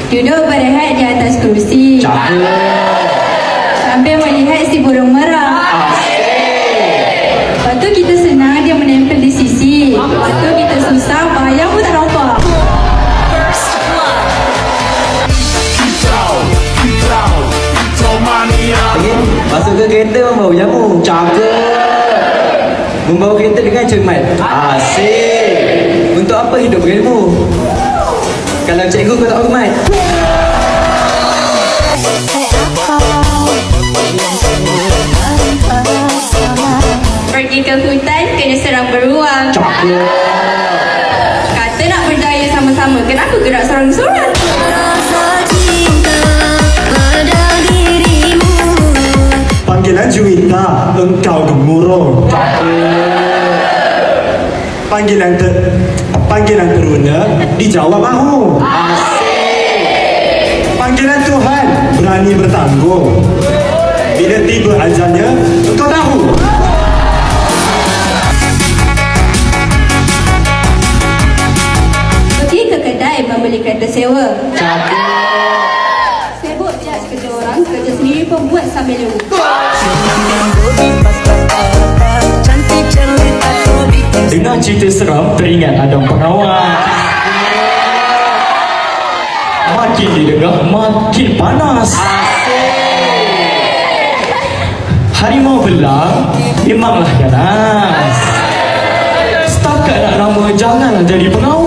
Duduk berehat di atas kerusi. Cakap. Sambil melihat si burung merah. Lepas tu kita senang dia menempel di sisi. Lepas tu kita susah, bayang pun tak nampak. Lagi, masuk ke kereta membawa jamu. Cakap. Membawa kereta dengan cermat. Asyik. Untuk apa hidup berilmu? Kalau cikgu kau tak hormat. Pergi ke hutan, kena serang beruang. Cakap. Kata nak berdaya sama-sama, kenapa gerak sorang-sorang? Panggilan Juwita, engkau gemuruh. Panggilan teruna, dijawab mahu. Panggilan Tuhan, berani bertanggung. Bila tiba ajalnya, engkau tahu. Pergi ke kedai membeli kereta sewa. Sibuk jas kerja orang, kerja sendiri pun buat sambil lewu. Dengar cerita seram, teringat Adam Pengawan. Makin didengar, makin panas. Harimau belang memanglah ganas. Setakat nak nama, janganlah jadi pengawas.